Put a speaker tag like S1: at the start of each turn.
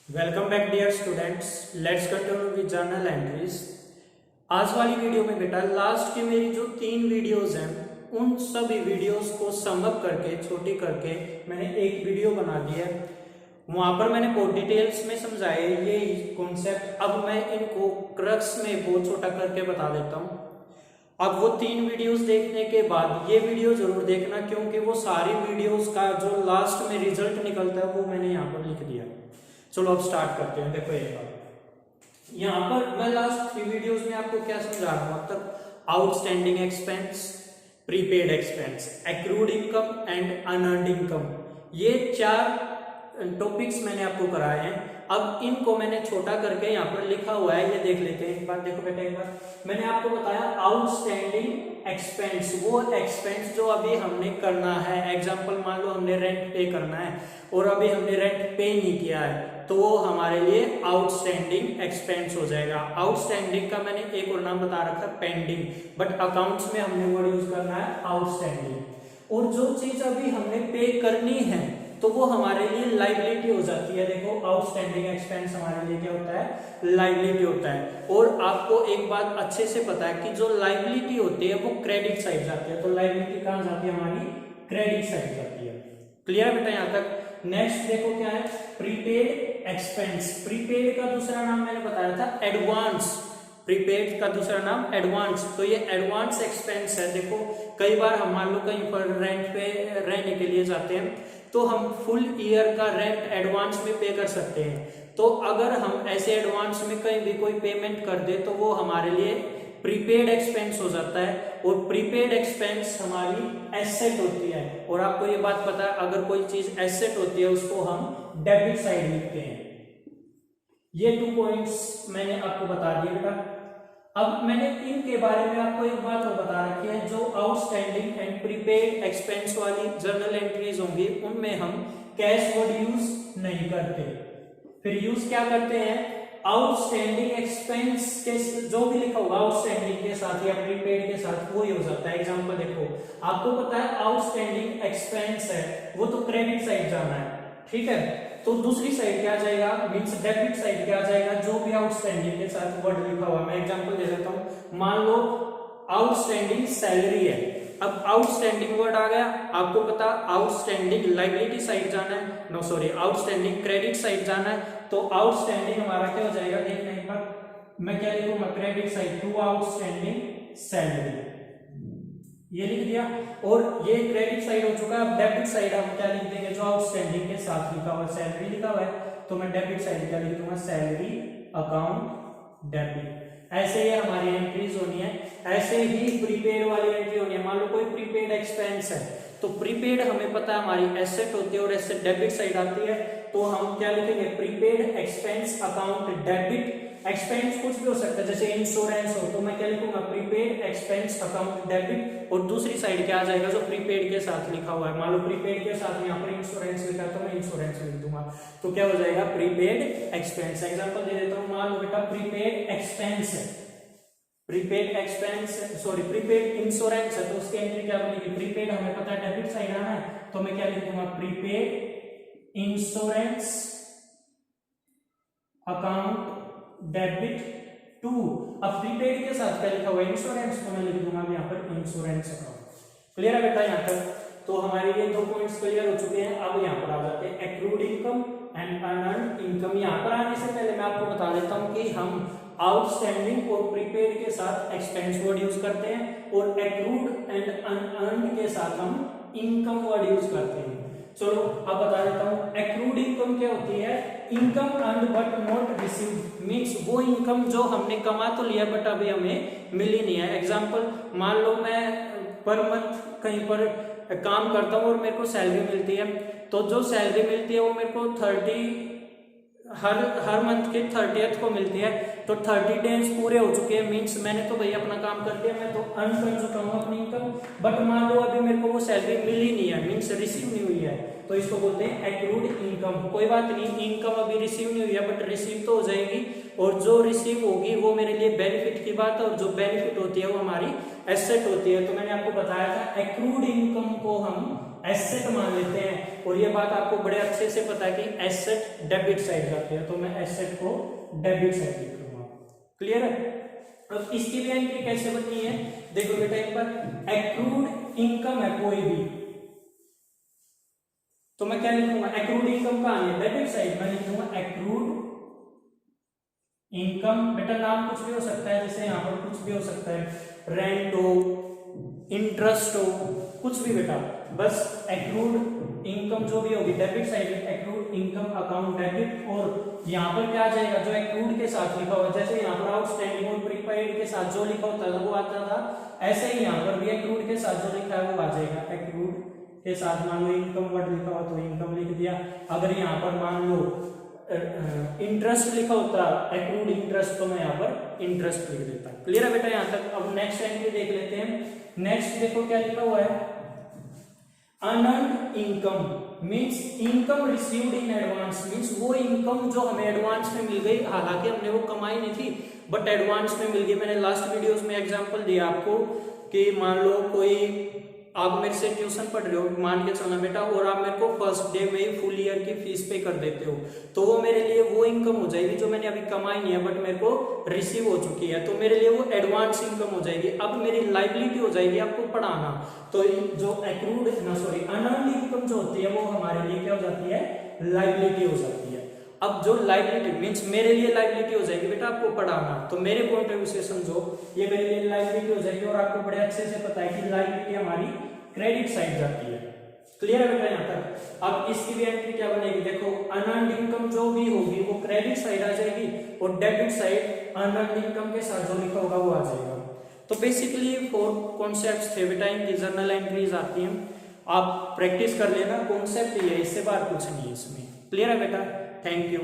S1: Welcome back dear students. Let's continue with journal entries. आज वाली video में बेटा लास्ट की मेरी जो 3 वीडियोस हैं उन सभी वीडियोस को समअप करके छोटी करके मैंने एक वीडियो बना दी है। वहां पर मैंने बहुत डिटेल्स में समझाए ये कॉन्सेप्ट। अब मैं इनको क्रक्स में बहुत छोटा करके बता देता हूँ। अब वो 3 वीडियोस देखने के बाद ये वीडियो जरूर देखना, क्योंकि वो सारी वीडियोस का जो लास्ट में रिजल्ट निकलता है वो मैंने यहाँ पर लिख दिया। चलो अब स्टार्ट करते हैं। देखो एक बार यहाँ पर मैं लास्ट 3 वीडियोस में आपको क्या समझा रहा हूँ अब तक। Outstanding expense, prepaid expense, accrued income and unearned income, ये 4 टॉपिक्स मैंने आपको कराए हैं। अब इनको मैंने छोटा करके यहाँ पर लिखा हुआ है, ये देख लेते हैं एक बार। देखो बेटा एक बार मैंने आपको बताया आउटस्टैंडिंग एक्सपेंस, वो एक्सपेंस जो अभी हमने करना है। एग्जांपल मान लो हमने रेंट पे करना है और अभी हमने रेंट पे नहीं किया है, तो वो हमारे लिए आउटस्टैंडिंग एक्सपेंस हो जाएगा। आउटस्टैंडिंग का मैंने एक और नाम बता रखा है पेंडिंग, बट अकाउंट्स में हमने वर्ड यूज करना है आउटस्टैंडिंग। और जो चीज अभी हमने पे करनी है तो वो हमारे लिए लाइबिलिटी हो जाती है। देखो आउटस्टैंडिंग एक्सपेंस हमारे लिए क्या होता है, लाइबिलिटी होता है। और आपको एक बात अच्छे से पता है कि जो लाइबिलिटी होती है वो क्रेडिट साइड जाती है। तो लाइबिलिटी कहां जाती है, हमारी क्रेडिट साइड जाती है। क्लियर बेटा यहाँ तक। नेक्स्ट देखो क्या है, प्रीपेड एक्सपेंस। प्रीपेड का दूसरा नाम मैंने बताया था एडवांस। प्रीपेड का दूसरा नाम एडवांस। तो ये एडवांस एक्सपेंस है। देखो कई बार हम मान लो कहीं पर रेंट पे रहने के लिए जाते हैं तो हम फुल ईयर का रेंट एडवांस में पे कर सकते हैं। तो अगर हम ऐसे एडवांस में कहीं भी कोई पेमेंट कर दे तो वो हमारे लिए प्रीपेड एक्सपेंस हो जाता है। और प्रीपेड एक्सपेंस हमारी एसेट होती है। और आपको ये बात पता है अगर कोई चीज एसेट होती है उसको हम डेबिट साइड लिखते हैं। ये 2 पॉइंट्स मैंने आपको बता दिए बेटा। अब मैंने इनके बारे में आपको एक बात और बता रखी है, जो आउटस्टैंडिंग एंड प्रीपेड एक्सपेंस वाली जर्नल एंट्रीज होंगी उनमें हम कैश वर्ड यूज नहीं करते। फिर यूज क्या करते हैं, आउटस्टैंडिंग एक्सपेंस के जो भी लिखा होगा आउटस्टैंडिंग के साथ या प्रीपेड के साथ वो ही हो जाता है। एग्जांपल देखो आपको पता है आउटस्टैंडिंग एक्सपेंस है वो तो क्रेडिट साइड जाना है, ठीक है। तो दूसरी साइड क्या जाएगा, मींस डेबिट साइड क्या जाएगा, जो भी आउटस्टैंडिंग के साथ वर्ड लिखा हुआ है। मैं एग्जांपल दे देता हूं। मान लो आउटस्टैंडिंग सैलरी है। अब आउटस्टैंडिंग वर्ड आ गया, आपको पता आउटस्टैंडिंग लायबिलिटी साइड जाना है, no sorry outstanding credit side जाना है। तो आउटस्टैंडिंग हमारा क्या हो जाएगा, देखना एक बार मैं क्या लिखूंगा, credit side to outstanding salary, ये लिख दिया। और ये क्रेडिट साइड हो चुका है। अब डेबिट साइड हम क्या लिख देंगे, जो आउटस्टैंडिंग के साथ लिखा हुआ सैलरी लिखा हुआ है तो मैं डेबिट साइड क्या लिख दूंगा, सैलरी अकाउंट डेबिट। ऐसे ही हमारी एंट्रीज होनी है। ऐसे ही प्रीपेड वाली एंट्री होनी है। मान लो कोई प्रीपेड एक्सपेंस है तो प्रीपेड हमें पता है हमारी एसेट होती है और एसेट डेबिट साइड आती है, तो हम क्या लिखेंगे, prepaid expense account debit. Expense कुछ भी हो सकता है, जैसे इंश्योरेंस हो तो मैं क्या लिखूंगा, प्रीपेड एक्सपेंस अकाउंट डेबिट। और दूसरी साइड क्या आ जाएगा, जो प्रीपेड के साथ लिखा हुआ है। मान लो प्रीपेड के साथ यहाँ पर इंश्योरेंस लिखा है तो मैं इंश्योरेंस लिख दूंगा, तो क्या हो जाएगा, प्रीपेड एक्सपेंस। एग्जांपल दे देता हूँ, मान लो बेटा प्रीपेड एक्सपेंस है, prepaid expense sorry prepaid insurance है तो उसकी एंट्री क्या बनेगी, प्रीपेड हमें पता है डेबिट साइड आना है तो मैं क्या लिखूंगा, prepaid insurance account debit to. अब प्रीपेड के साथ क्या लिखा हुआ है, इंश्योरेंस, तो मैं लिख दूंगा यहाँ पर इंश्योरेंस अकाउंट। क्लियर है बेटा यहाँ तक। तो हमारे ये 2 पॉइंट्स क्लियर हो चुके हैं। अब यहाँ पर आ जाते हैं accrued income and unearned income. यहाँ पर आने से पहले मैं आपको बता देता हूँ कि हम आउटस्टैंडिंग और प्रीपेड के साथ एक्सपेंस वर्ड यूज करते हैं और एक्रूड एंड अनअर्न्ड के साथ हम इनकम वर्ड यूज करते हैं। चलो अब बता देता हूँ, एक्रूड इनकम क्या होती है, income earned but not received, means वो इनकम जो हमने कमा तो लिया बट अभी हमें मिली नहीं है। एग्जांपल मान लो मैं पर मंथ कहीं पर काम करता हूँ और मेरे को सैलरी मिलती है, तो जो सैलरी मिलती है वो मेरे को 30 हर मंथ के 30th को मिलती है। तो 30 डेज पूरे हो चुके हैं, मींस मैंने तो भैया अपना काम कर दिया, मैं तो अर्न कर चुका हूँ अपनी इनकम। बट मान लो अभी मेरे को वो सैलरी मिली नहीं है, मींस रिसीव नहीं हुई है, तो इसको बोलते हैं एक्रूड इनकम। कोई बात नहीं, इनकम अभी रिसीव नहीं हुई है बट रिसीव तो हो जाएगी, और जो रिसीव होगी वो मेरे लिए बेनिफिट की बात है, और जो बेनिफिट होती है वो हमारी एसेट होती है। तो मैंने आपको बताया था एक्रूड इनकम को हम एसेट मान लेते हैं, और ये बात आपको बड़े अच्छे से पता है कि एसेट डेबिट साइड जाती है, तो मैं एसेट को डेबिट साइड लिख लूंगा। क्लियर है? अब इसकी भी एंट्री कैसे बननी है, देखो बेटा एक बार, एक्रूड इनकम है कोई भी, तो मैं क्या लिखूंगा, एक्रूड इनकम कहां है, डेबिट साइड, मैं लिखूंगा एक्रूड इनकम। बेटा नाम कुछ भी हो सकता है, जैसे यहाँ पर कुछ भी हो सकता है, रेंट हो, इंटरेस्ट हो, कुछ भी बेटा, बस एक्रूड इनकम जो भी होगी debit side, accrued income account debit, और यहाँ पर क्या आ जाएगा, जो एक्रूड के साथ लिखा हुआ, जैसे यहाँ पर आउटस्टैंडिंग और प्रीपेड के साथ जो लिखा होता है वो आता था, ऐसे ही यहाँ पर भी एक्रूड के साथ जो लिखा है वो आ जाएगा। एक्रूड के साथ मान लो इनकम वर्ड लिखा हुआ तो इनकम लिख दिया, अगर यहाँ पर मान लो इंटरेस्ट लिखा होता एक्रूड इंटरेस्ट, तो मैं यहाँ पर इंटरेस्ट लिख देता। क्लियर है बेटा यहाँ तक? अब नेक्स्ट एंट्री देख लेते हैं। नेक्स्ट देखो क्या लिखा हुआ है, unearned income means income received in advance, means वो इनकम जो हमें एडवांस में मिल गई, हालांकि हमने वो कमाई नहीं थी बट एडवांस में मिल गई। मैंने लास्ट वीडियोस में एग्जांपल दिया आपको कि मान लो कोई आप मेरे से ट्यूशन पढ़ रहे हो, मान के चलना बेटा, और आप मेरे को फर्स्ट डे में ही फुल ईयर की फीस पे कर देते हो, तो वो मेरे लिए वो इनकम हो जाएगी जो मैंने अभी कमाई नहीं है बट मेरे को रिसीव हो चुकी है, तो मेरे लिए वो एडवांस इनकम हो जाएगी। अब मेरी लाइबिलिटी हो जाएगी आपको पढ़ाना, तो जो एक्रूड अनअर्न्ड इनकम जो होती है वो हमारे लिए क्या हो जाती है, लाइबिलिटी हो जाती है। अब जो लाइबिलिटी मींस मेरे लिए लाइबिलिटी हो जाएगी बेटा आपको पढ़ाना, तो मेरे पॉइंट ऑफ व्यू से समझो ये मेरे लिए लाइबिलिटी हो जाएगी, और आपको बड़े अच्छे से पता है कि लाइबिलिटी हमारी क्रेडिट साइड जाती है। क्लियर है बेटा यहाँ तक? अब इसकी भी एंट्री क्या बनेगी, देखो अनअर्न्ड इनकम जो भी होगी वो क्रेडिट साइड आ जाएगी, और डेबिट साइड अनअर्न्ड इनकम के साथ जो लिखा होगा वो आ जाएगा। तो बेसिकली 4 कॉन्सेप्ट्स थे बेटा, इनकी जर्नल एंट्रीज आती हैं, आप प्रैक्टिस कर लेना, कॉन्सेप्ट ही है, इससे बात कुछ नहीं है इसमें। क्लियर है बेटा? Thank you.